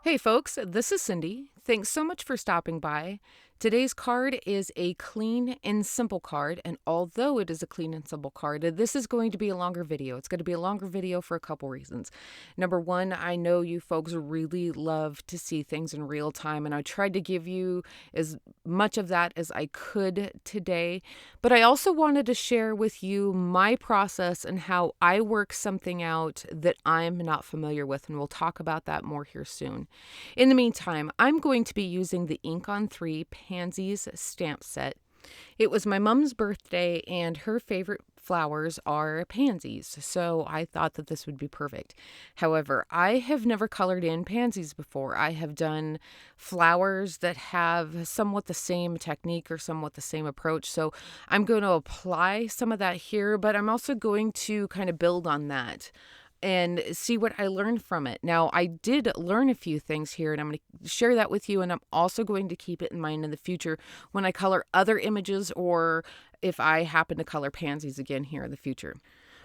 Hey folks, this is Cindy. Thanks so much for stopping by. Today's card is a clean and simple card, and although it is a clean and simple card, this is going to be a longer video. It's going to be a longer video for a couple reasons. Number one, I know you folks really love to see things in real time, and I tried to give you as much of that as I could today, but I also wanted to share with you my process and how I work something out that I'm not familiar with, and we'll talk about that more here soon. In the meantime, I'm going to be using the Inkon3 Pansies Stamp Set. It was my mom's birthday, and her favorite flowers are pansies, so I thought that this would be perfect. However, I have never colored in pansies before. I have done flowers that have somewhat the same technique or somewhat the same approach, so I'm going to apply some of that here, but I'm also going to kind of build on that and see what I learned from it. Now, I did learn a few things here, and I'm going to share that with you, and I'm also going to keep it in mind in the future when I color other images or if I happen to color pansies again here in the future.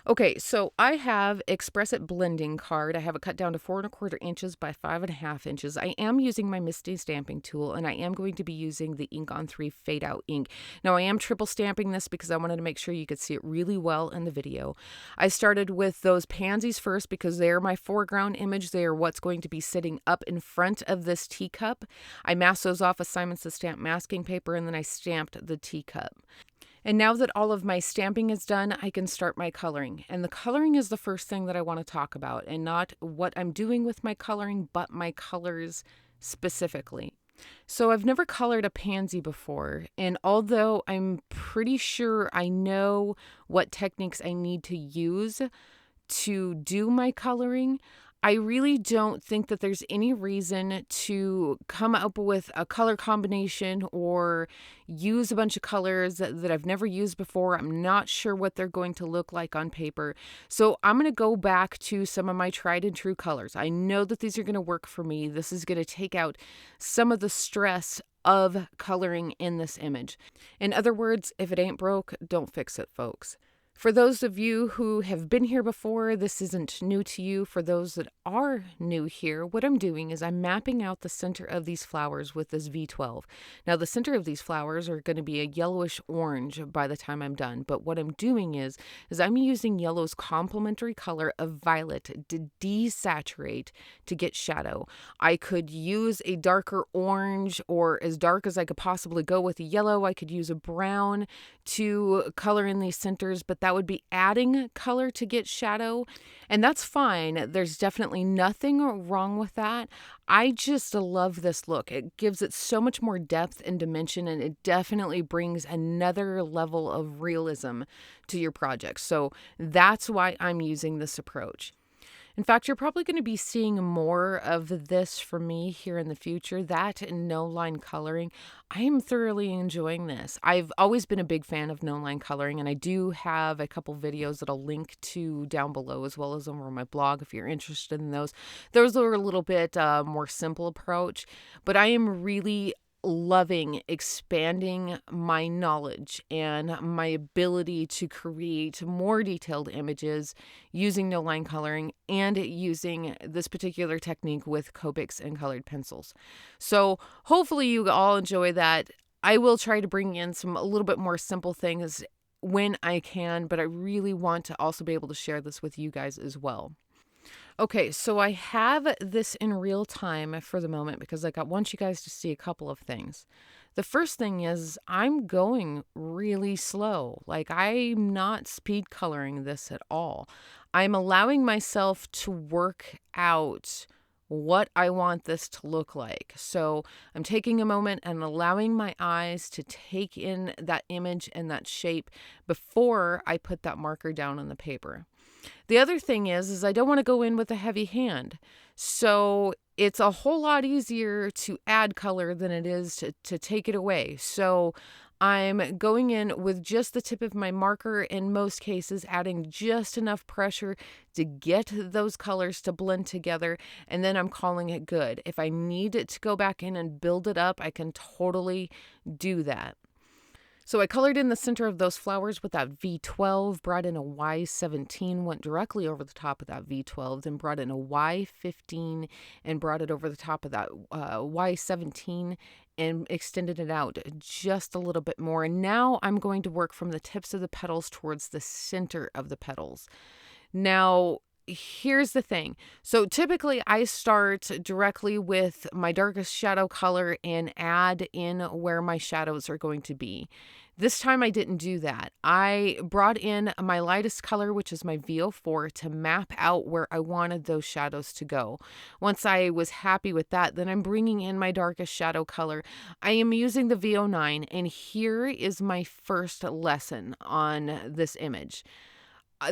Okay, so I have Express It blending card. I have it cut down to 4¼ inches by 5½ inches. I am using my Misty stamping tool, and I am going to be using the Inkon3 Fadeout ink. Now, I am triple stamping this because I wanted to make sure you could see it really well in the video. I started with those pansies first because they are my foreground image. They are what's going to be sitting up in front of this teacup. I masked those off with Simon Says Stamp masking paper, and then I stamped the teacup. And now that all of my stamping is done, I can start my coloring. And the coloring is the first thing that I want to talk about, and not what I'm doing with my coloring, but my colors specifically. So I've never colored a pansy before, and although I'm pretty sure I know what techniques I need to use to do my coloring, I really don't think that there's any reason to come up with a color combination or use a bunch of colors that I've never used before. I'm not sure what they're going to look like on paper. So I'm going to go back to some of my tried and true colors. I know that these are going to work for me. This is going to take out some of the stress of coloring in this image. In other words, if it ain't broke, don't fix it, folks. For those of you who have been here before, this isn't new to you. For those that are new here, what I'm doing is I'm mapping out the center of these flowers with this V12. Now, the center of these flowers are going to be a yellowish orange by the time I'm done. But what I'm doing is I'm using yellow's complementary color of violet to desaturate to get shadow. I could use a darker orange or as dark as I could possibly go with a yellow. I could use a brown to color in these centers, but that would be adding color to get shadow, and that's fine. There's definitely nothing wrong with that. I just love this look. It gives it so much more depth and dimension, and it definitely brings another level of realism to your project. So that's why I'm using this approach. In fact, you're probably going to be seeing more of this from me here in the future, that and no line coloring. I am thoroughly enjoying this. I've always been a big fan of no line coloring, and I do have a couple videos that I'll link to down below as well as over on my blog if you're interested in those. Those are a little bit more simple approach, but I am really loving expanding my knowledge and my ability to create more detailed images using no line coloring and using this particular technique with Copics and colored pencils. So hopefully you all enjoy that. I will try to bring in a little bit more simple things when I can, but I really want to also be able to share this with you guys as well. Okay, so I have this in real time for the moment because I want you guys to see a couple of things. The first thing is I'm going really slow. Like, I'm not speed coloring this at all. I'm allowing myself to work out what I want this to look like. So I'm taking a moment and allowing my eyes to take in that image and that shape before I put that marker down on the paper. The other thing is I don't want to go in with a heavy hand. So it's a whole lot easier to add color than it is to take it away. So I'm going in with just the tip of my marker, in most cases, adding just enough pressure to get those colors to blend together, and then I'm calling it good. If I need it to go back in and build it up, I can totally do that. So I colored in the center of those flowers with that V12, brought in a Y17, went directly over the top of that V12, then brought in a Y15 and brought it over the top of that Y17 and extended it out just a little bit more. And now I'm going to work from the tips of the petals towards the center of the petals. Now, here's the thing. So typically I start directly with my darkest shadow color and add in where my shadows are going to be. This time I didn't do that. I brought in my lightest color, which is my VO4, to map out where I wanted those shadows to go. Once I was happy with that, then I'm bringing in my darkest shadow color. I am using the VO9, and here is my first lesson on this image.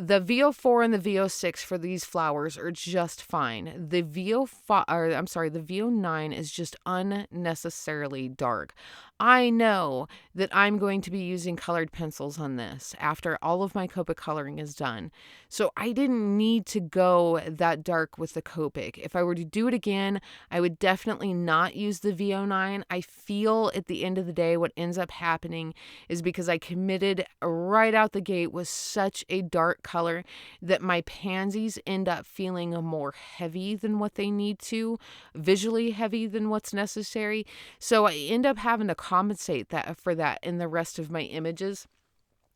The VO4 and the VO6 for these flowers are just fine. The VO9 is just unnecessarily dark. I know that I'm going to be using colored pencils on this after all of my Copic coloring is done. So I didn't need to go that dark with the Copic. If I were to do it again, I would definitely not use the VO9. I feel at the end of the day what ends up happening is because I committed right out the gate with such a dark color that my pansies end up feeling more heavy than what they need to, visually heavy than what's necessary. So I end up having to compensate for that in the rest of my images.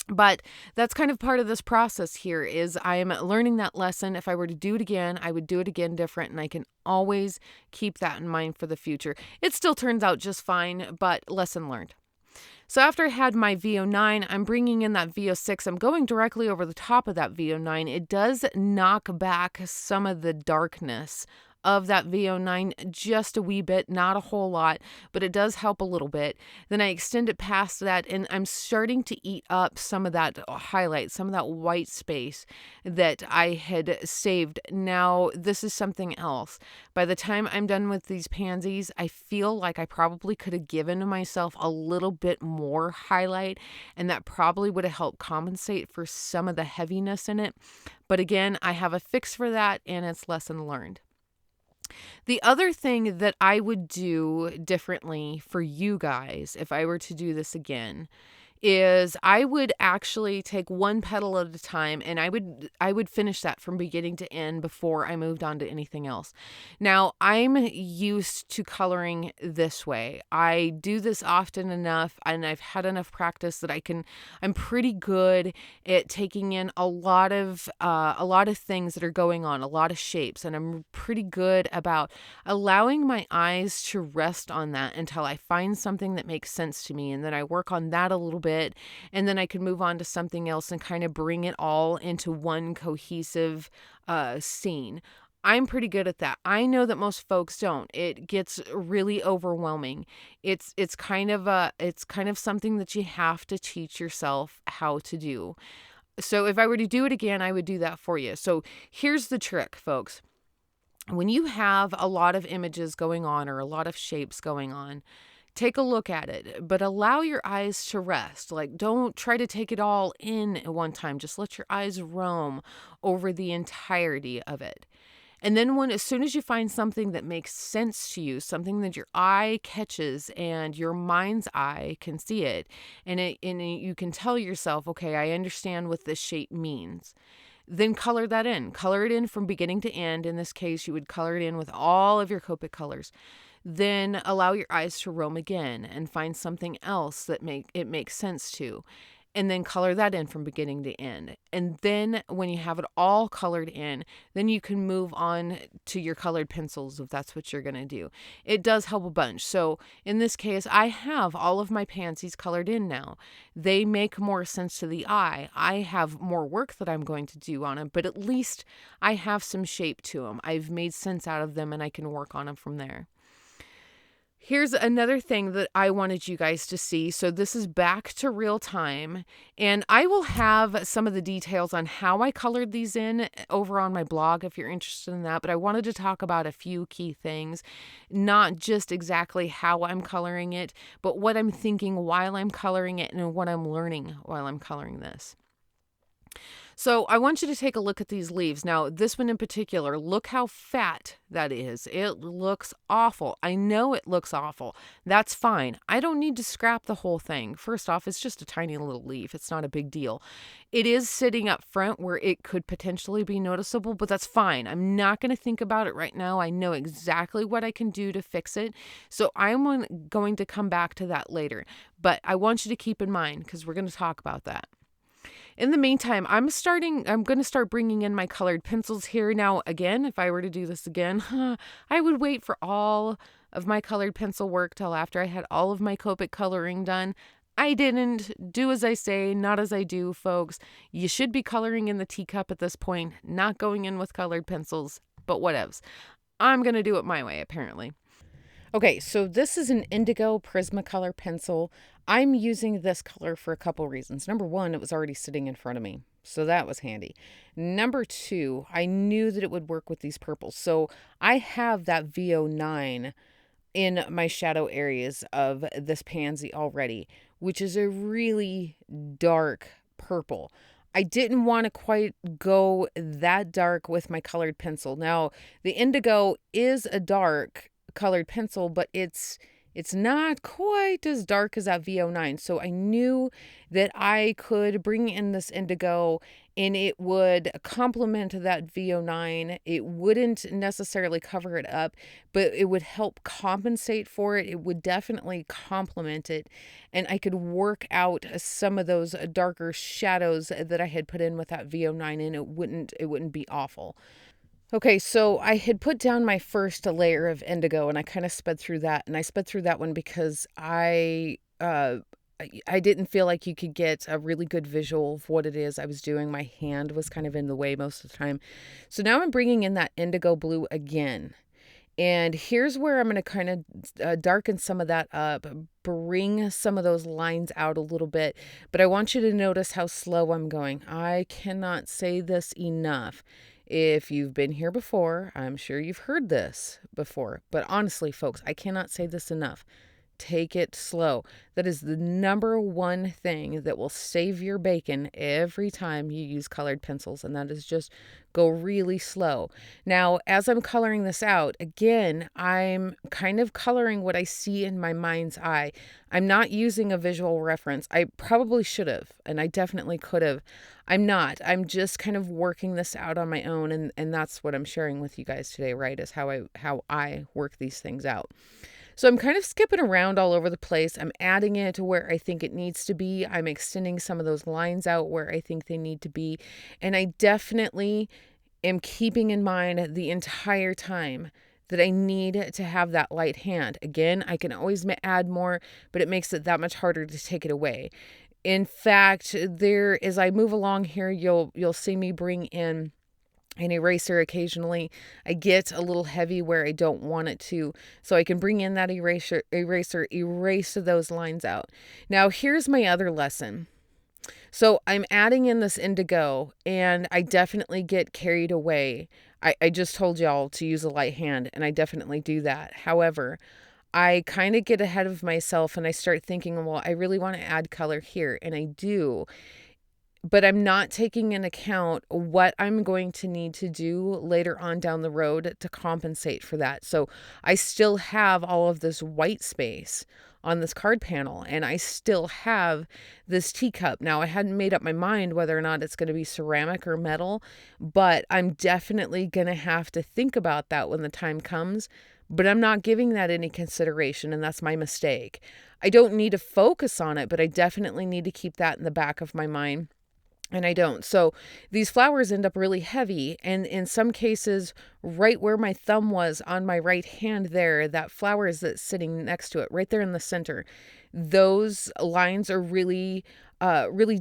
But that's kind of part of this process here is I'm learning that lesson. If I were to do it again, I would do it again different, and I can always keep that in mind for the future. It still turns out just fine, but lesson learned. So after I had my VO9, I'm bringing in that VO6. I'm going directly over the top of that VO9. It does knock back some of the darkness of that VO9 just a wee bit, not a whole lot, but it does help a little bit. Then I extend it past that, and I'm starting to eat up some of that highlight, some of that white space that I had saved. Now, this is something else. By the time I'm done with these pansies, I feel like I probably could have given myself a little bit more highlight, and that probably would have helped compensate for some of the heaviness in it. But again, I have a fix for that, and it's lesson learned. The other thing that I would do differently for you guys, if I were to do this again, is I would actually take one petal at a time, and I would finish that from beginning to end before I moved on to anything else. Now, I'm used to coloring this way. I do this often enough, and I've had enough practice that I'm pretty good at taking in a lot of things that are going on, a lot of shapes, and I'm pretty good about allowing my eyes to rest on that until I find something that makes sense to me, and then I work on that a little bit. And then I can move on to something else and kind of bring it all into one cohesive scene. I'm pretty good at that. I know that most folks don't. It gets really overwhelming. It's kind of something that you have to teach yourself how to do. So if I were to do it again, I would do that for you. So here's the trick, folks. When you have a lot of images going on or a lot of shapes going on, take a look at it, but allow your eyes to rest. Like, don't try to take it all in at one time. Just let your eyes roam over the entirety of it. And then as soon as you find something that makes sense to you, something that your eye catches and your mind's eye can see it, and you can tell yourself, okay, I understand what this shape means. Then color that in. Color it in from beginning to end. In this case, you would color it in with all of your Copic colors. Then allow your eyes to roam again and find something else that makes sense to. And then color that in from beginning to end. And then when you have it all colored in, then you can move on to your colored pencils if that's what you're going to do. It does help a bunch. So in this case, I have all of my pansies colored in now. They make more sense to the eye. I have more work that I'm going to do on them, but at least I have some shape to them. I've made sense out of them, and I can work on them from there. Here's another thing that I wanted you guys to see. So this is back to real time, and I will have some of the details on how I colored these in over on my blog if you're interested in that. But I wanted to talk about a few key things, not just exactly how I'm coloring it, but what I'm thinking while I'm coloring it and what I'm learning while I'm coloring this. So I want you to take a look at these leaves. Now, this one in particular, look how fat that is. It looks awful. I know it looks awful. That's fine. I don't need to scrap the whole thing. First off, it's just a tiny little leaf. It's not a big deal. It is sitting up front where it could potentially be noticeable, but that's fine. I'm not going to think about it right now. I know exactly what I can do to fix it. So I'm going to come back to that later. But I want you to keep in mind, because we're going to talk about that. In the meantime, I'm going to start bringing in my colored pencils here. Now, again, if I were to do this again, I would wait for all of my colored pencil work till after I had all of my Copic coloring done. I didn't. Do as I say, not as I do, folks. You should be coloring in the teacup at this point, not going in with colored pencils, but whatevs. I'm going to do it my way, apparently. Okay, so this is an indigo Prismacolor pencil. I'm using this color for a couple reasons. Number one, it was already sitting in front of me, so that was handy. Number two, I knew that it would work with these purples. So I have that VO9 in my shadow areas of this pansy already, which is a really dark purple. I didn't want to quite go that dark with my colored pencil. Now, the indigo is a dark colored pencil, but it's not quite as dark as that VO9. So I knew that I could bring in this indigo and it would complement that VO9. It wouldn't necessarily cover it up, but it would help compensate for it. It would definitely complement it. And I could work out some of those darker shadows that I had put in with that VO9, and it wouldn't be awful. Okay, so I had put down my first layer of indigo, and I kind of sped through that. And I sped through that one because I didn't feel like you could get a really good visual of what it is I was doing. My hand was kind of in the way most of the time. So now I'm bringing in that indigo blue again. And here's where I'm going to kind of darken some of that up, bring some of those lines out a little bit. But I want you to notice how slow I'm going. I cannot say this enough. If you've been here before, I'm sure you've heard this before. But honestly, folks, I cannot say this enough. Take it slow. That is the number one thing that will save your bacon every time you use colored pencils, and that is just go really slow. Now, as I'm coloring this out, again, I'm kind of coloring what I see in my mind's eye. I'm not using a visual reference. I probably should have, and I definitely could have. I'm not. I'm just kind of working this out on my own, and that's what I'm sharing with you guys today, right? Is how I work these things out. So I'm kind of skipping around all over the place. I'm adding it to where I think it needs to be. I'm extending some of those lines out where I think they need to be. And I definitely am keeping in mind the entire time that I need to have that light hand. Again, I can always add more, but it makes it that much harder to take it away. In fact, as I move along here, you'll see me bring in an eraser occasionally. I get a little heavy where I don't want it to, so I can bring in that eraser, erase those lines out. Now, here's my other lesson. So I'm adding in this indigo, and I definitely get carried away. I just told y'all to use a light hand, and I definitely do that. However, I kind of get ahead of myself, and I start thinking, well, I really want to add color here, and I do. But I'm not taking into account what I'm going to need to do later on down the road to compensate for that. So I still have all of this white space on this card panel, and I still have this teacup. Now, I hadn't made up my mind whether or not it's going to be ceramic or metal, but I'm definitely going to have to think about that when the time comes. But I'm not giving that any consideration, and that's my mistake. I don't need to focus on it, but I definitely need to keep that in the back of my mind. And I don't. So these flowers end up really heavy. And in some cases, right where my thumb was on my right hand there, that flower is that's sitting next to it, right there in the center. Those lines are really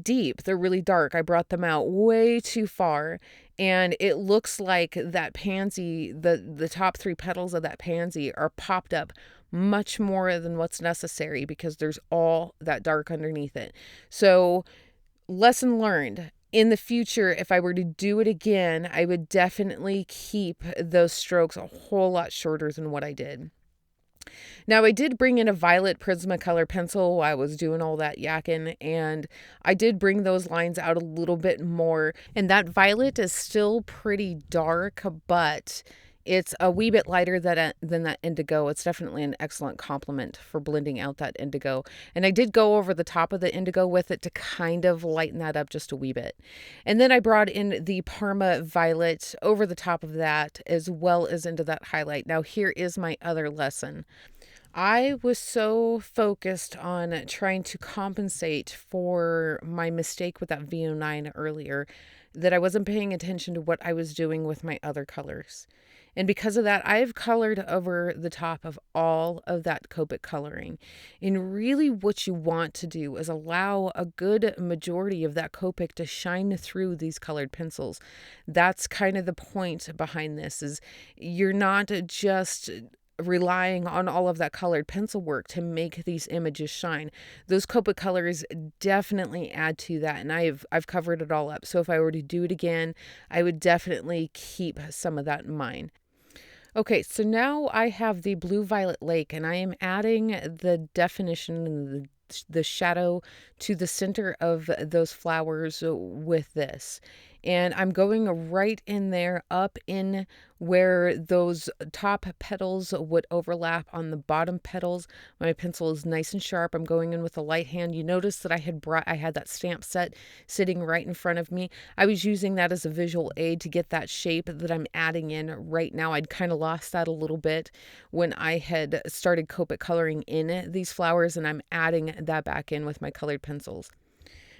deep. They're really dark. I brought them out way too far. And it looks like that pansy, the top three petals of that pansy are popped up much more than what's necessary because there's all that dark underneath it. So lesson learned. In the future, if I were to do it again, I would definitely keep those strokes a whole lot shorter than what I did. Now, I did bring in a violet Prismacolor pencil while I was doing all that yakking, and I did bring those lines out a little bit more. And that violet is still pretty dark, but it's a wee bit lighter than that indigo. It's definitely an excellent complement for blending out that indigo. And I did go over the top of the indigo with it to kind of lighten that up just a wee bit. And then I brought in the Parma Violet over the top of that, as well as into that highlight. Now, here is my other lesson. I was so focused on trying to compensate for my mistake with that VO9 earlier that I wasn't paying attention to what I was doing with my other colors. And because of that, I've colored over the top of all of that Copic coloring. And really what you want to do is allow a good majority of that Copic to shine through these colored pencils. That's kind of the point behind this, is you're not just relying on all of that colored pencil work to make these images shine. Those Copic colors definitely add to that, and I've covered it all up. So if I were to do it again, I would definitely keep some of that in mind. Okay, so now I have the Blue Violet Lake, and I am adding the definition and the shadow to the center of those flowers with this. And I'm going right in there, up in where those top petals would overlap on the bottom petals. My pencil is nice and sharp. I'm going in with a light hand. You notice that I had that stamp set sitting right in front of me. I was using that as a visual aid to get that shape that I'm adding in right now. I'd kind of lost that a little bit when I had started Copic coloring in these flowers, and I'm adding that back in with my colored pencils.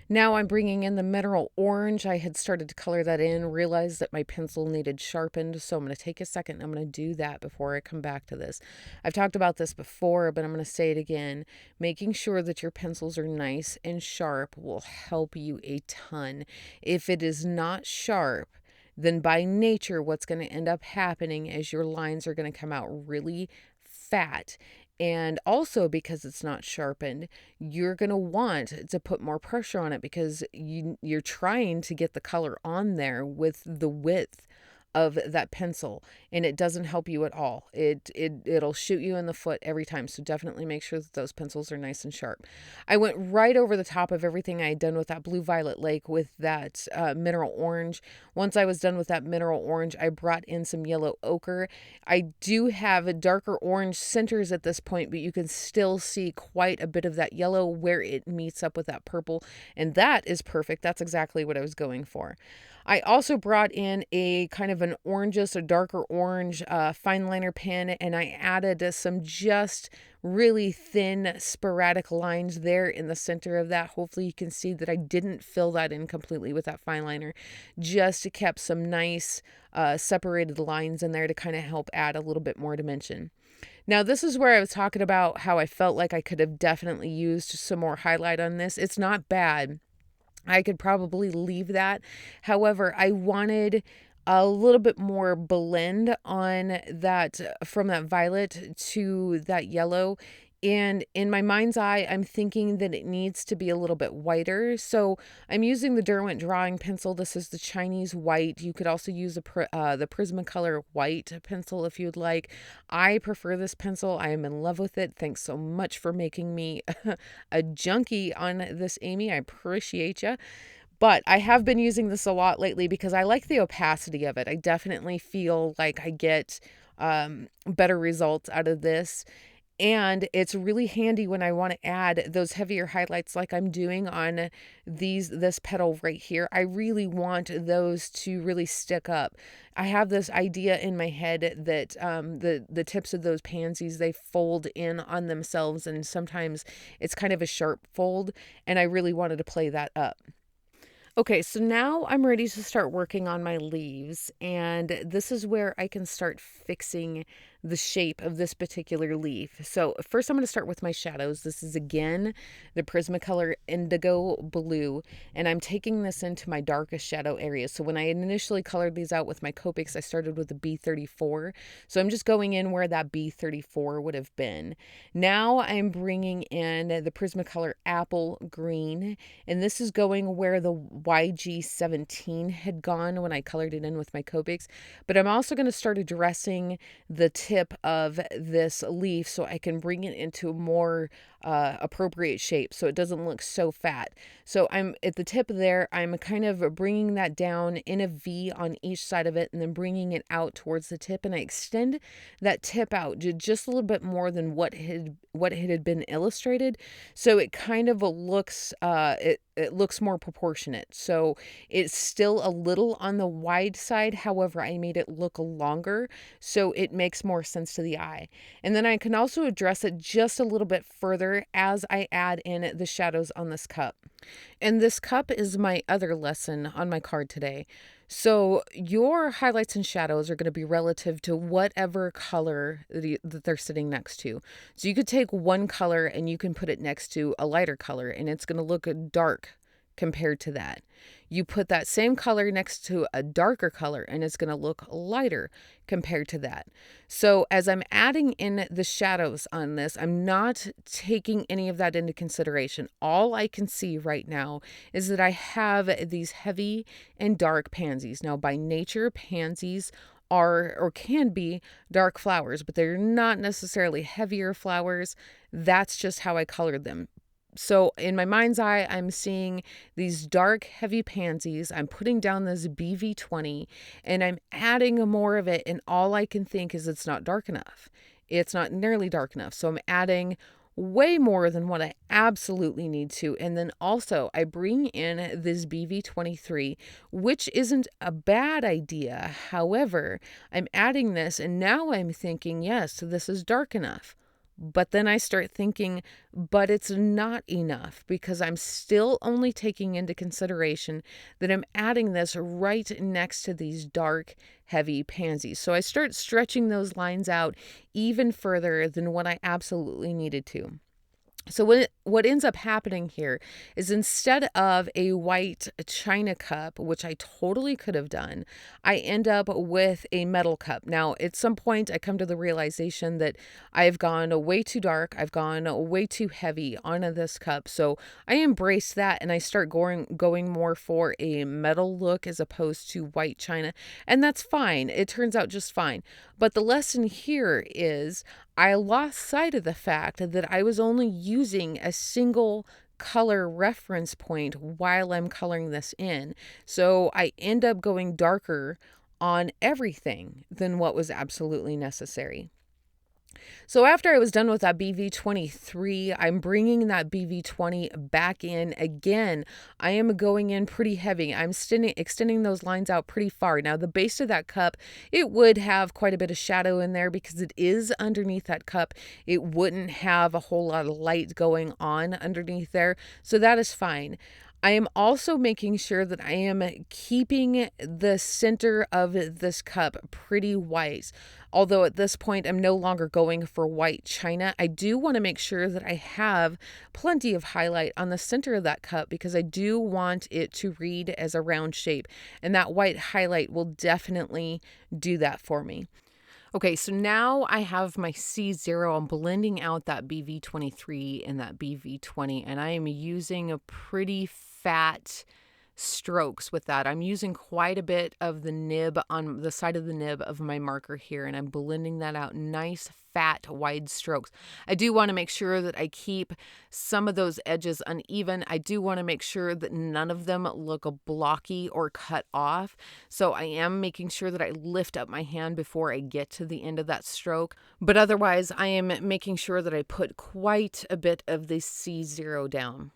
Now I'm bringing in the mineral orange. I had started to color that in, realized that my pencil needed sharpened, so I'm going to take a second and I'm going to do that before I come back to this. I've talked about this before, but I'm going to say it again. Making sure that your pencils are nice and sharp will help you a ton. If it is not sharp, then by nature what's going to end up happening is your lines are going to come out really fat. And also, because it's not sharpened, you're going to want to put more pressure on it because you're trying to get the color on there with the width of that pencil, and it doesn't help you at all. It'll shoot you in the foot every time. So definitely make sure that those pencils are nice and sharp. I went right over the top of everything I had done with that Blue Violet Lake with that mineral orange. Once I was done with that mineral orange, I brought in some yellow ochre. I do have darker orange centers at this point, but you can still see quite a bit of that yellow where it meets up with that purple, and that is perfect. That's exactly what I was going for. I also brought in a kind of an orangish, a darker orange fine liner pen, and I added some just really thin sporadic lines there in the center of that. Hopefully you can see that I didn't fill that in completely with that fine liner, just kept some nice separated lines in there to kind of help add a little bit more dimension. Now, this is where I was talking about how I felt like I could have definitely used some more highlight on this. It's not bad. I could probably leave that. However, I wanted a little bit more blend on that, from that violet to that yellow. And in my mind's eye, I'm thinking that it needs to be a little bit whiter. So I'm using the Derwent drawing pencil. This is the Chinese white. You could also use the Prismacolor white pencil if you'd like. I prefer this pencil. I am in love with it. Thanks so much for making me a junkie on this, Amy. I appreciate you. But I have been using this a lot lately because I like the opacity of it. I definitely feel like I get better results out of this. And it's really handy when I want to add those heavier highlights like I'm doing on this petal right here. I really want those to really stick up. I have this idea in my head that the tips of those pansies, they fold in on themselves, and sometimes it's kind of a sharp fold, and I really wanted to play that up. Okay, so now I'm ready to start working on my leaves, and this is where I can start fixing the shape of this particular leaf. So first I'm going to start with my shadows. This is again the Prismacolor Indigo Blue, and I'm taking this into my darkest shadow areas. So when I initially colored these out with my Copics, I started with the B34. So I'm just going in where that B34 would have been. Now I'm bringing in the Prismacolor Apple Green, and this is going where the YG17 had gone when I colored it in with my Copics. But I'm also going to start addressing the tip of this leaf so I can bring it into a more appropriate shape so it doesn't look so fat. So I'm at the tip there, I'm kind of bringing that down in a V on each side of it and then bringing it out towards the tip, and I extend that tip out just a little bit more than what had been illustrated, so it kind of looks it looks more proportionate. So it's still a little on the wide side, however I made it look longer so it makes more sense to the eye. And then I can also address it just a little bit further as I add in the shadows on this cup. And this cup is my other lesson on my card today. So your highlights and shadows are going to be relative to whatever color that they're sitting next to. So you could take one color and you can put it next to a lighter color and it's going to look dark compared to that. You put that same color next to a darker color and it's going to look lighter compared to that. So as I'm adding in the shadows on this, I'm not taking any of that into consideration. All I can see right now is that I have these heavy and dark pansies. Now, by nature, pansies are or can be dark flowers, but they're not necessarily heavier flowers. That's just how I colored them. So in my mind's eye, I'm seeing these dark, heavy pansies. I'm putting down this BV20 and I'm adding more of it. And all I can think is it's not dark enough. It's not nearly dark enough. So I'm adding way more than what I absolutely need to. And then also I bring in this BV23, which isn't a bad idea. However, I'm adding this and now I'm thinking, yes, this is dark enough. But then I start thinking, but it's not enough because I'm still only taking into consideration that I'm adding this right next to these dark, heavy pansies. So I start stretching those lines out even further than what I absolutely needed to. So what ends up happening here is instead of a white china cup, which I totally could have done, I end up with a metal cup. Now, at some point, I come to the realization that I've gone way too dark. I've gone way too heavy onto this cup. So I embrace that and I start going more for a metal look as opposed to white china. And that's fine. It turns out just fine. But the lesson here is I lost sight of the fact that I was only using a single color reference point while I'm coloring this in. So I end up going darker on everything than what was absolutely necessary. So after I was done with that BV23, I'm bringing that BV20 back in again. I am going in pretty heavy. I'm extending those lines out pretty far. Now the base of that cup, it would have quite a bit of shadow in there because it is underneath that cup. It wouldn't have a whole lot of light going on underneath there. So that is fine. I am also making sure that I am keeping the center of this cup pretty white. Although at this point I'm no longer going for white china, I do want to make sure that I have plenty of highlight on the center of that cup because I do want it to read as a round shape. And that white highlight will definitely do that for me. Okay, so now I have my C0. I'm blending out that BV23 and that BV20, and I am using a pretty fat strokes with that. I'm using quite a bit of the nib on the side of the nib of my marker here, and I'm blending that out nice, fat, wide strokes. I do want to make sure that I keep some of those edges uneven. I do want to make sure that none of them look blocky or cut off. So I am making sure that I lift up my hand before I get to the end of that stroke. But otherwise, I am making sure that I put quite a bit of the C0 down.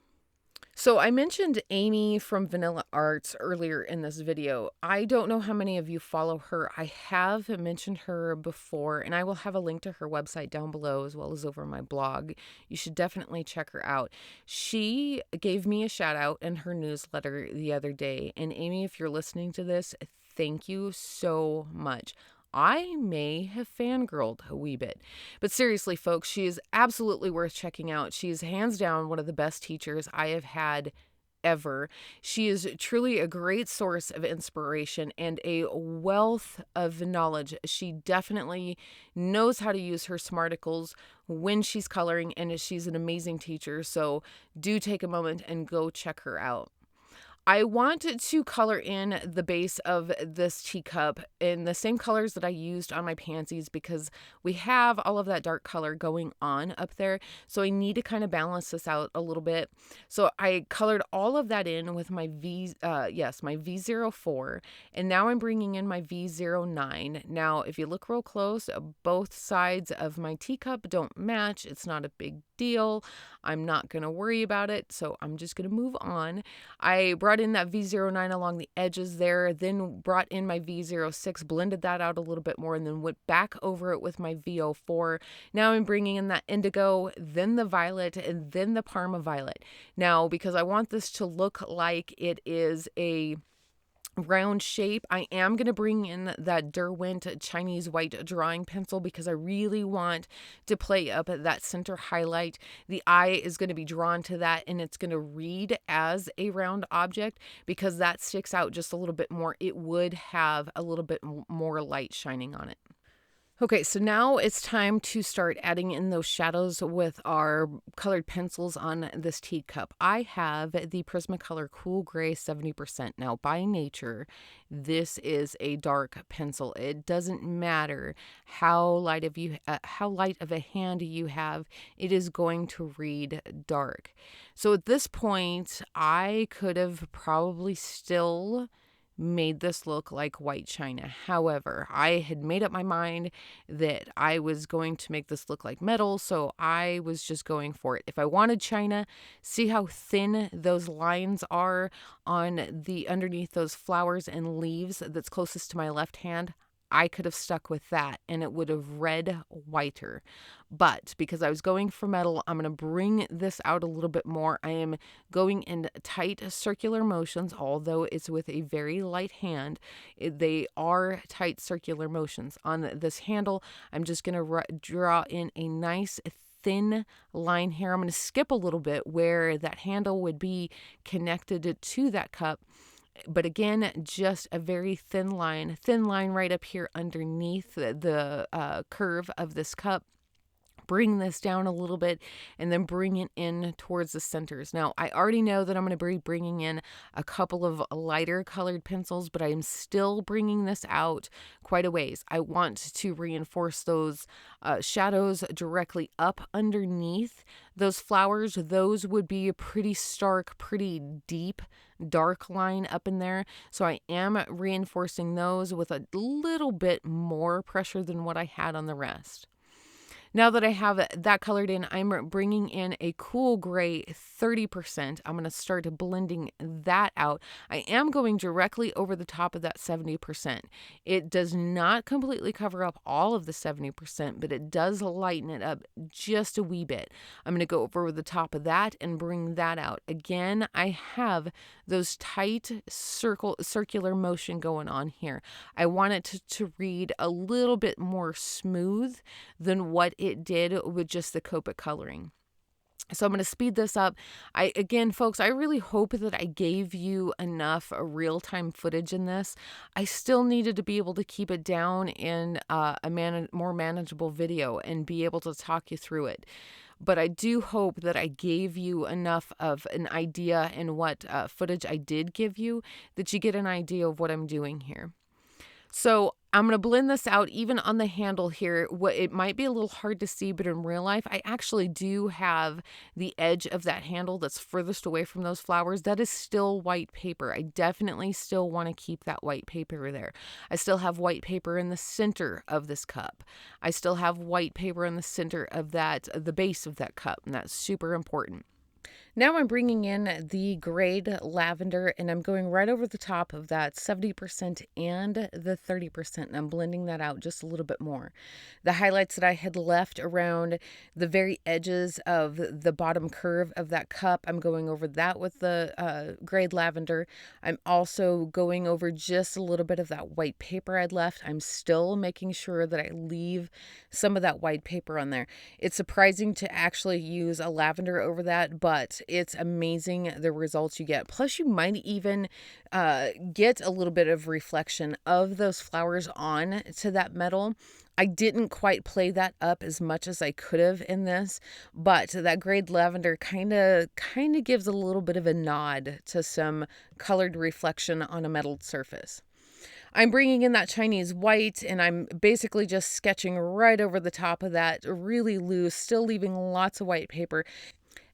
So I mentioned Amy from Vanilla Arts earlier in this video. I don't know how many of you follow her. I have mentioned her before, and I will have a link to her website down below as well as over my blog. You should definitely check her out. She gave me a shout out in her newsletter the other day. And Amy, if you're listening to this, thank you so much. I may have fangirled a wee bit. But seriously, folks, she is absolutely worth checking out. She is hands down one of the best teachers I have had ever. She is truly a great source of inspiration and a wealth of knowledge. She definitely knows how to use her smarticles when she's coloring, and she's an amazing teacher. So do take a moment and go check her out. I wanted to color in the base of this teacup in the same colors that I used on my pansies because we have all of that dark color going on up there. So I need to kind of balance this out a little bit. So I colored all of that in with my my V04, and now I'm bringing in my V09. Now, if you look real close, both sides of my teacup don't match. It's not a big deal. I'm not going to worry about it, so I'm just going to move on. I brought in that V09 along the edges there, then brought in my V06, blended that out a little bit more, and then went back over it with my V04. Now I'm bringing in that indigo, then the violet, and then the Parma violet. Now, because I want this to look like it is a round shape, I am going to bring in that Derwent Chinese white drawing pencil because I really want to play up that center highlight. The eye is going to be drawn to that, and it's going to read as a round object because that sticks out just a little bit more. It would have a little bit more light shining on it. Okay, so now it's time to start adding in those shadows with our colored pencils on this teacup. I have the Prismacolor Cool Gray 70%. Now, by nature, this is a dark pencil. It doesn't matter how light of a hand you have, it is going to read dark. So at this point, I could have probably still made this look like white china. However, I had made up my mind that I was going to make this look like metal, so I was just going for it. If I wanted china, see how thin those lines are on the underneath those flowers and leaves that's closest to my left hand? I could have stuck with that and it would have read whiter. But because I was going for metal, I'm going to bring this out a little bit more. I am going in tight circular motions, although it's with a very light hand. They are tight circular motions. On this handle, I'm just going to draw in a nice thin line here. I'm going to skip a little bit where that handle would be connected to that cup. But again, just a very thin line right up here underneath the curve of this cup. Bring this down a little bit and then bring it in towards the centers. Now, I already know that I'm going to be bringing in a couple of lighter colored pencils, but I am still bringing this out quite a ways. I want to reinforce those shadows directly up underneath those flowers. Those would be a pretty stark, pretty deep, dark line up in there. So I am reinforcing those with a little bit more pressure than what I had on the rest. Now that I have that colored in, I'm bringing in a cool gray 30%. I'm going to start blending that out. I am going directly over the top of that 70%. It does not completely cover up all of the 70%, but it does lighten it up just a wee bit. I'm going to go over the top of that and bring that out. Again, I have those tight circular motion going on here. I want it to read a little bit more smooth than what it did with just the Copic coloring. So I'm going to speed this up. Again, folks, I really hope that I gave you enough real-time footage in this. I still needed to be able to keep it down in a more manageable video and be able to talk you through it. But I do hope that I gave you enough of an idea in what footage I did give you that you get an idea of what I'm doing here. So I'm going to blend this out even on the handle here. It might be a little hard to see, but in real life, I actually do have the edge of that handle that's furthest away from those flowers. That is still white paper. I definitely still want to keep that white paper there. I still have white paper in the center of this cup. I still have white paper in the center of the base of that cup, and that's super important. Now I'm bringing in the grayed lavender and I'm going right over the top of that 70% and the 30%, and I'm blending that out just a little bit more. The highlights that I had left around the very edges of the bottom curve of that cup, I'm going over that with the grayed lavender. I'm also going over just a little bit of that white paper I'd left. I'm still making sure that I leave some of that white paper on there. It's surprising to actually use a lavender over that, but it's amazing the results you get. Plus, you might even get a little bit of reflection of those flowers on to that metal. I didn't quite play that up as much as I could have in this, but that grayed lavender kind of gives a little bit of a nod to some colored reflection on a metal surface. I'm bringing in that Chinese white, and I'm basically just sketching right over the top of that, really loose, still leaving lots of white paper.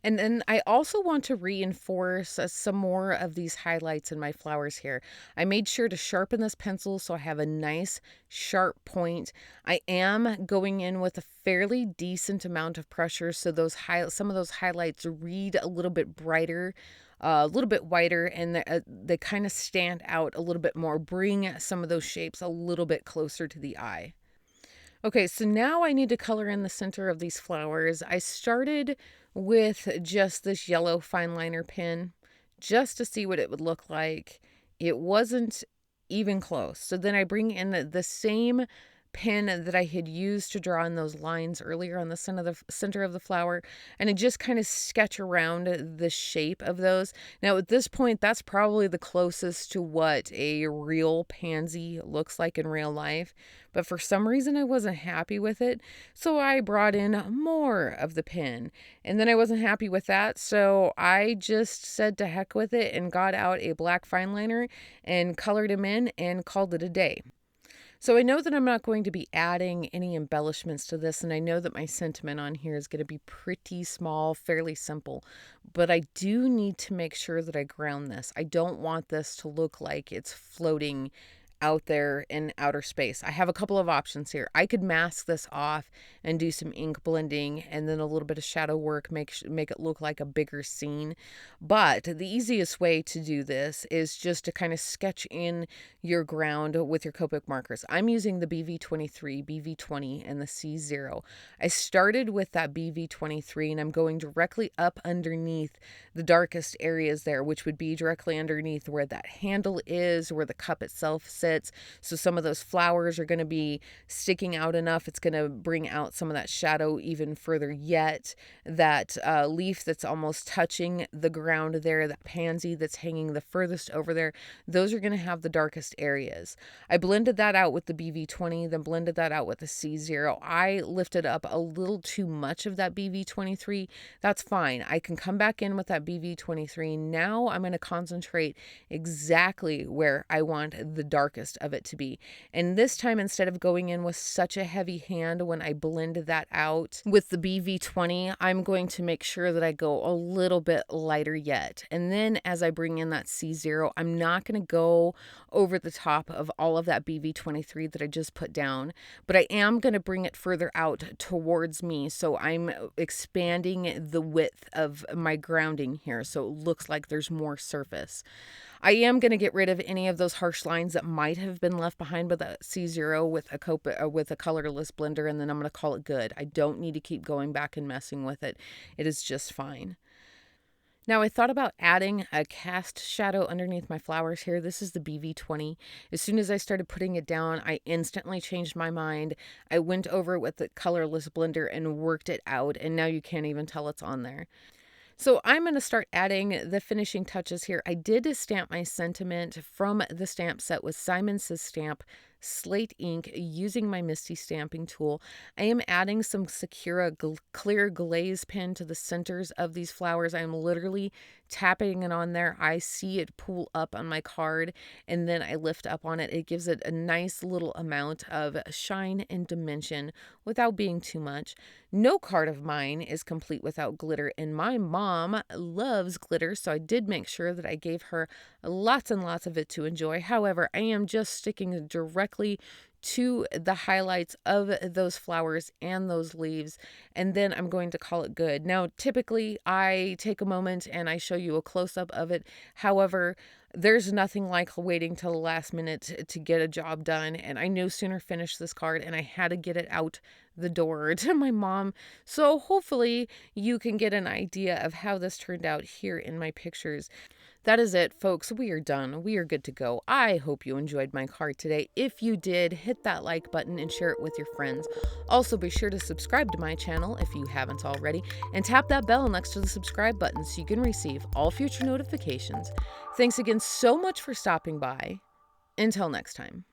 And then I also want to reinforce some more of these highlights in my flowers here. I made sure to sharpen this pencil so I have a nice sharp point. I am going in with a fairly decent amount of pressure so some of those highlights read a little bit brighter, a little bit whiter, and they kind of stand out a little bit more, bring some of those shapes a little bit closer to the eye. Okay, so now I need to color in the center of these flowers. I started with just this yellow fine liner pen just to see what it would look like. It wasn't even close. So then I bring in the same pen that I had used to draw in those lines earlier on the center of the flower, and I just kind of sketch around the shape of those. Now at this point, that's probably the closest to what a real pansy looks like in real life, but for some reason I wasn't happy with it, so I brought in more of the pen, and then I wasn't happy with that, so I just said to heck with it and got out a black fine liner and colored him in and called it a day. So I know that I'm not going to be adding any embellishments to this, and I know that my sentiment on here is going to be pretty small, fairly simple, but I do need to make sure that I ground this. I don't want this to look like it's floating out there in outer space. I have a couple of options here. I could mask this off and do some ink blending and then a little bit of shadow work, make it look like a bigger scene. But the easiest way to do this is just to kind of sketch in your ground with your Copic markers. I'm using the BV23, BV20, and the C0. I started with that BV23 and I'm going directly up underneath the darkest areas there, which would be directly underneath where that handle is, where the cup itself sits. So some of those flowers are going to be sticking out enough. It's going to bring out some of that shadow even further yet. That leaf that's almost touching the ground there, that pansy that's hanging the furthest over there, those are going to have the darkest areas. I blended that out with the BV20, then blended that out with the C0. I lifted up a little too much of that BV23. That's fine. I can come back in with that BV23. Now I'm going to concentrate exactly where I want the darkest of it to be. And this time, instead of going in with such a heavy hand when I blend that out with the BV20, I'm going to make sure that I go a little bit lighter yet. And then as I bring in that C0, I'm not going to go over the top of all of that BV23 that I just put down, but I am going to bring it further out towards me. So I'm expanding the width of my grounding here, so it looks like there's more surface. I am going to get rid of any of those harsh lines that might have been left behind by the C0 with a colorless blender, and then I'm going to call it good. I don't need to keep going back and messing with it. It is just fine. Now I thought about adding a cast shadow underneath my flowers here. This is the BV20. As soon as I started putting it down, I instantly changed my mind. I went over it with the colorless blender and worked it out, and now you can't even tell it's on there. So I'm going to start adding the finishing touches here. I did stamp my sentiment from the stamp set with Simon Says Stamp slate ink using my Misty stamping tool. I am adding some Sakura clear glaze pen to the centers of these flowers. I'm literally tapping it on there. I see it pull up on my card and then I lift up on it. It gives it a nice little amount of shine and dimension without being too much. No card of mine is complete without glitter, and my mom loves glitter, so I did make sure that I gave her lots and lots of it to enjoy. However, I am just sticking directly to the highlights of those flowers and those leaves, and then I'm going to call it good. Now, typically I take a moment and I show you a close-up of it. However, There's nothing like waiting till the last minute to get a job done, and I no sooner finished this card and I had to get it out the door to my mom. So hopefully you can get an idea of how this turned out here in my pictures. That is it, folks. We are done. We are good to go. I hope you enjoyed my card today. If you did, hit that like button and share it with your friends. Also, be sure to subscribe to my channel if you haven't already, and tap that bell next to the subscribe button so you can receive all future notifications. Thanks again so much for stopping by. Until next time.